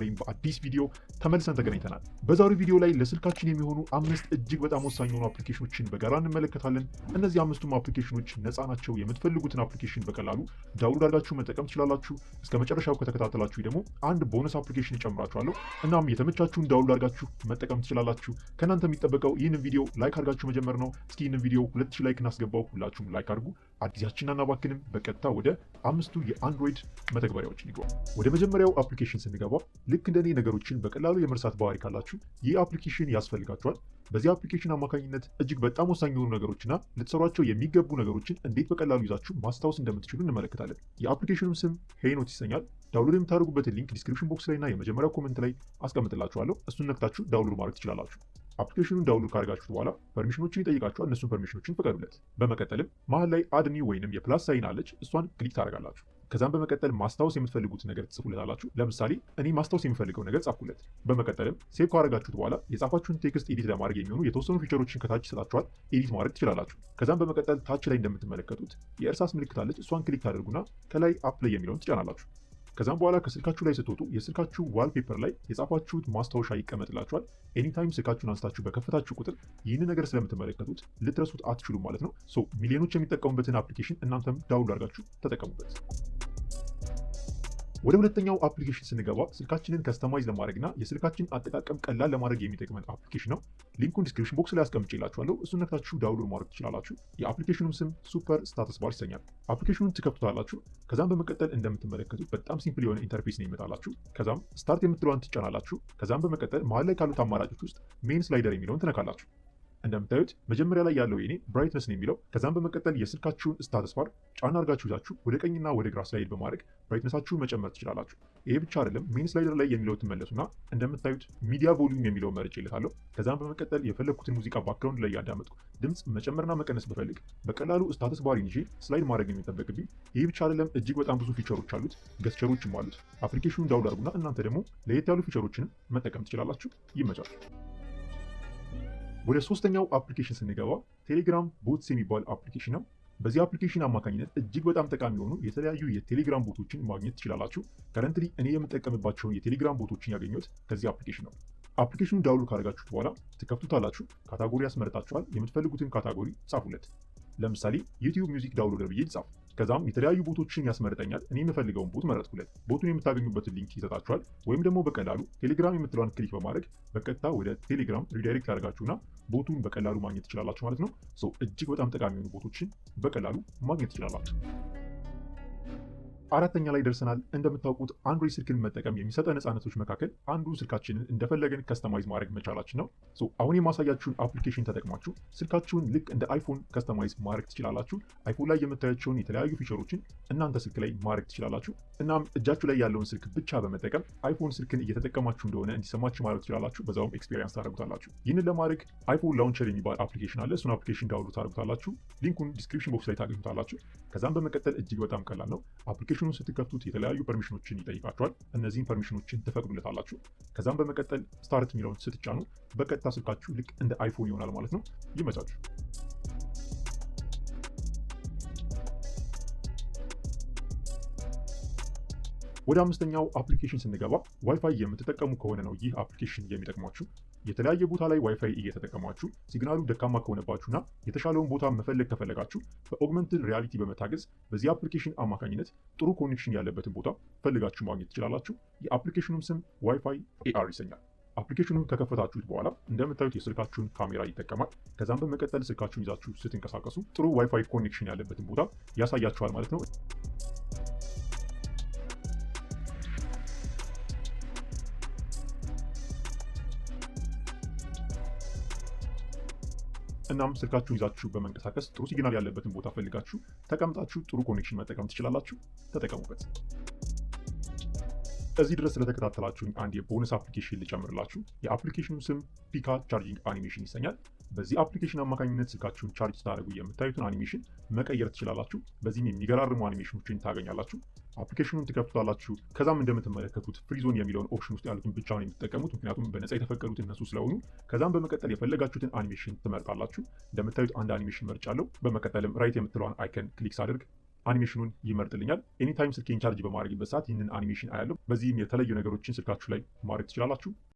ወይም በአዲስ ቪዲዮ ተመልሰን ተገናኝተናል። በዛሬው ቪዲዮ ላይ ለስልካችን የሚሆኑ 5 እጅግ በጣም ወሳኝ የሆኑ አፕሊኬሽኖችን በጋራ እንመለከታለን። እነዚህ 5ቱም አፕሊኬሽኖች ነፃ ናቸው። የምትፈልጉትን አፕሊኬሽን በቀላሉ ዳውንሎድ አድርጋችሁ መጠቀም ትችላላችሁ። እስከ መጨረሻው ከተከታተላችሁ ደግሞ አንድ ቦነስ አፕሊኬሽን እጨምራችኋለሁ። እናም የተመቻችሁን ዳውንሎድ አድርጋችሁ መጠቀም ትችላላችሁ። ከእናንተ የሚጠበቀው ይህንን ቪዲዮ ላይክ አድርጋችሁ መጀመር ነው። እስኪ ይህንን ቪዲዮ 2000 ላይክ እናስገባው። ሁላችሁም ላይክ አድርጉ። አዲሳችንን አናባክንም። በቀጥታ ወደ 5ቱ የአንድሮይድ መተግበሪያዎች እንግባ። ወደ መጀመሪያው አፕሊኬሽን ስንገባ ልክ እንደኔ ነገሮችን በቀላሉ የመርሳት ባህሪ ካላችሁ ይህ አፕሊኬሽን ያስፈልጋችኋል። በዚህ አፕሊኬሽን አማካኝነት እጅግ በጣም ወሳኝ የሆኑ ነገሮችና ልትሰሯቸው የሚገቡ ነገሮችን እንዴት በቀላሉ ይዛችሁ ማስታወስ እንደምትችሉ እንመለከታለን። የአፕሊኬሽኑም ስም ሄይኖት ይሰኛል። ዳውንሎድ የምታደርጉበትን ሊንክ ዲስክሪፕሽን ቦክስ ላይ እና የመጀመሪያው ኮሜንት ላይ አስቀምጥላችኋለሁ። እሱን ነክታችሁ ዳውንሎድ ማድረግ ትችላላችሁ። አፕሊኬሽኑን ዳውንሎድ ካደረጋችሁት በኋላ ፐርሚሽኖችን ይጠይቃችኋል። እነሱን ፐርሚሽኖችን ፍቀዱለት። በመቀጠልም መሀል ላይ አድ ኒው ወይንም የፕላስ ሳይን አለች። እሷን ክሊክ ታደርጋላችሁ። ከዛም በመቀጠል ማስታወስ የምትፈልጉት ነገር ትጽፉለታላችሁ። ለምሳሌ እኔ ማስታወስ የምፈልገው ነገር ጻፍኩለት። በመቀጠልም ሴቭ ካደረጋችሁት በኋላ የጻፋችሁን ቴክስት ኤዲት ለማድረግ የሚሆኑ የተወሰኑ ፊቸሮችን ከታች ይሰጣችኋል። ኤዲት ማድረግ ትችላላችሁ። ከዛም በመቀጠል ታች ላይ እንደምትመለከቱት የእርሳስ ምልክት አለች። እሷን ክሊክ ታደርጉና ከላይ አፕ ላይ የሚለውን ትጫናላችሁ። ከዛም በኋላ ከስልካችሁ ላይ ስትወጡ የስልካችሁ ዋልፔፐር ላይ የጻፋችሁት ማስታወሻ ይቀመጥላችኋል። ኤኒታይም ስልካችሁን አንስታችሁ በከፈታችሁ ቁጥር ይህንን ነገር ስለምትመለከቱት ልትረሱት አትችሉም ማለት ነው። ሚሊዮኖች የሚጠቀሙበትን አፕሊኬሽን እናንተም ዳውንሎድ አድርጋችሁ ተጠቀሙበት። ወደ ሁለተኛው አፕሊኬሽን ስንገባ ስልካችንን ከስተማይዝ ለማድረግና የስልካችን አጠቃቀም ቀላል ለማድረግ የሚጠቅመን አፕሊኬሽን ነው። ሊንኩን ዲስክሪፕሽን ቦክስ ላይ አስቀምጬላችኋለሁ። እሱን ነክታችሁ ዳውንሎድ ማድረግ ትችላላችሁ። የአፕሊኬሽኑም ስም ሱፐር ስታተስ ባር ይሰኛል። አፕሊኬሽኑን ትከፍቱታላችሁ። ከዛም በመቀጠል እንደምትመለከቱት በጣም ሲምፕል የሆነ ኢንተርፌስ ነው ይመጣላችሁ። ከዛም ስታርት የምትለዋን ትጫናላችሁ። ከዛም በመቀጠል መሀል ላይ ካሉት አማራጮች ውስጥ ሜን ስላይደር የሚለውን ትነካላችሁ። እንደምታዩት መጀመሪያ ላይ ያለው የኔ ብራይትነስ ነው የሚለው። ከዛም በመቀጠል የስልካችሁን ስታተስ ባር ጫና አድርጋችሁ ይዛችሁ ወደ ቀኝና ወደ ግራ ስላይድ በማድረግ ብራይትነሳችሁን መጨመር ትችላላችሁ። ይሄ ብቻ አይደለም፣ ሜን ስላይደር ላይ የሚለው ትመለሱና እንደምታዩት ሚዲያ ቮሊዩም የሚለው መርጬለታለሁ። ከዛም በመቀጠል የፈለግኩትን ሙዚቃ ባክግራውንድ ላይ ያዳመጥኩ ድምፅ መጨመርና መቀነስ ብፈልግ በቀላሉ ስታተስ ባር ይዤ ስላይድ ማድረግ የሚጠበቅብኝ። ይሄ ብቻ አይደለም፣ እጅግ በጣም ብዙ ፊቸሮች አሉት፣ ገስቸሮችም አሉት። አፕሊኬሽኑን ዳውንሎድ አድርጉና እናንተ ደግሞ ለየት ያሉ ፊቸሮችንም መጠቀም ትችላላችሁ። ይመቻል። ወደ ሶስተኛው አፕሊኬሽን ስንገባ ቴሌግራም ቦትስ የሚባል አፕሊኬሽን ነው። በዚህ አፕሊኬሽን አማካኝነት እጅግ በጣም ጠቃሚ የሆኑ የተለያዩ የቴሌግራም ቦቶችን ማግኘት ትችላላችሁ። ከረንትሊ እኔ የምጠቀምባቸውን የቴሌግራም ቦቶችን ያገኘሁት ከዚህ አፕሊኬሽን ነው። አፕሊኬሽኑን ዳውንሎድ ካደረጋችሁት በኋላ ትከፍቱታላችሁ። ካታጎሪ ያስመርጣችኋል። የምትፈልጉትን ካታጎሪ ጻፉለት። ለምሳሌ ዩቲዩብ ሚውዚክ ዳውንሎደር ብዬ ጻፉ። ከዛም የተለያዩ ቦቶችን ያስመርጠኛል። እኔ የምፈልገውን ቦት መረጥኩለት። ቦቱን የምታገኙበትን ሊንክ ይሰጣችኋል። ወይም ደግሞ በቀላሉ ቴሌግራም የምትለዋን ክሊክ በማድረግ በቀጥታ ወደ ቴሌግራም ሪዳይሬክት ያደርጋችሁና ቦቱን በቀላሉ ማግኘት ትችላላችሁ ማለት ነው። እጅግ በጣም ጠቃሚ የሆኑ ቦቶችን በቀላሉ ማግኘት ትችላላችሁ። አራተኛ ላይ ደርሰናል። እንደምታውቁት አንድሮይድ ስልክን መጠቀም የሚሰጠን ነፃነቶች መካከል አንዱ ስልካችንን እንደፈለገን ከስተማይዝ ማድረግ መቻላችን ነው። አሁን የማሳያችሁን አፕሊኬሽን ተጠቅማችሁ ስልካችሁን ልክ እንደ አይፎን ከስተማይዝ ማድረግ ትችላላችሁ። አይፎን ላይ የምታያቸውን የተለያዩ ፊቸሮችን እናንተ ስልክ ላይ ማድረግ ትችላላችሁ። እናም እጃችሁ ላይ ያለውን ስልክ ብቻ በመጠቀም አይፎን ስልክን እየተጠቀማችሁ እንደሆነ እንዲሰማችሁ ማድረግ ትችላላችሁ። በዛውም ኤክስፔሪንስ ታደርጉታላችሁ። ይህንን ለማድረግ አይፎን ላውንቸር የሚባል አፕሊኬሽን አለ። እሱን አፕሊኬሽን ዳውንሎድ ታደርጉታላችሁ። ሊንኩን ዲስክሪፕሽን ቦክስ ላይ ታገኙታላችሁ። ከዛም በመቀጠል እጅግ በጣም ቀላል ነው። አፕሊኬሽኑን ስትከፍቱት የተለያዩ ፐርሚሽኖችን ይጠይቃችኋል። እነዚህን ፐርሚሽኖችን ትፈቅዱለታላችሁ። ከዛም በመቀጠል ስታርት የሚለውን ስትጫኑ በቀጥታ ስልካችሁ ልክ እንደ አይፎን ይሆናል ማለት ነው። ይመቻችሁ። ወደ አምስተኛው አፕሊኬሽን ስንገባ ዋይፋይ የምትጠቀሙ ከሆነ ነው ይህ አፕሊኬሽን የሚጠቅማችሁ። የተለያየ ቦታ ላይ ዋይፋይ እየተጠቀማችሁ ሲግናሉ ደካማ ከሆነባችሁና የተሻለውን ቦታ መፈለግ ከፈለጋችሁ በኦግመንትድ ሪያሊቲ በመታገዝ በዚህ አፕሊኬሽን አማካኝነት ጥሩ ኮኔክሽን ያለበትን ቦታ ፈልጋችሁ ማግኘት ትችላላችሁ። የአፕሊኬሽኑም ስም ዋይፋይ ኤአር ይሰኛል። አፕሊኬሽኑን ከከፈታችሁት በኋላ እንደምታዩት የስልካችሁን ካሜራ ይጠቀማል። ከዛም በመቀጠል ስልካችሁን ይዛችሁ ስትንቀሳቀሱ ጥሩ ዋይፋይ ኮኔክሽን ያለበትን ቦታ ያሳያችኋል ማለት ነው። እናም ስልካችሁን ይዛችሁ በመንቀሳቀስ ጥሩ ሲግናል ያለበትን ቦታ ፈልጋችሁ ተቀምጣችሁ ጥሩ ኮኔክሽን መጠቀም ትችላላችሁ። ተጠቀሙበት። እዚህ ድረስ ስለተከታተላችሁኝ አንድ የቦነስ አፕሊኬሽን ልጨምርላችሁ። የአፕሊኬሽኑ ስም ፒካ ቻርጂንግ አኒሜሽን ይሰኛል። በዚህ አፕሊኬሽን አማካኝነት ስልካችሁን ቻርጅ ስታደርጉ የምታዩትን አኒሜሽን መቀየር ትችላላችሁ። በዚህም የሚገራርሙ አኒሜሽኖችን ታገኛላችሁ። አፕሊኬሽኑን ትከፍቱታላችሁ። ከዛም እንደምትመለከቱት ፍሪዞን የሚለውን ኦፕሽን ውስጥ ያሉትን ብቻ ነው የምትጠቀሙት፣ ምክንያቱም በነፃ የተፈቀዱት እነሱ ስለሆኑ። ከዛም በመቀጠል የፈለጋችሁትን አኒሜሽን ትመርጣላችሁ። እንደምታዩት አንድ አኒሜሽን መርጫለሁ። በመቀጠልም ራይት የምትለዋን አይከን ክሊክ ሳደርግ አኒሜሽኑን ይመርጥልኛል። ኤኒታይም ስልኬን ቻርጅ በማድረግበት ሰዓት ይህንን አኒሜሽን አያለሁ። በዚህም የተለያዩ ነገሮችን ስልካችሁ ላይ ማድረግ ትችላላችሁ።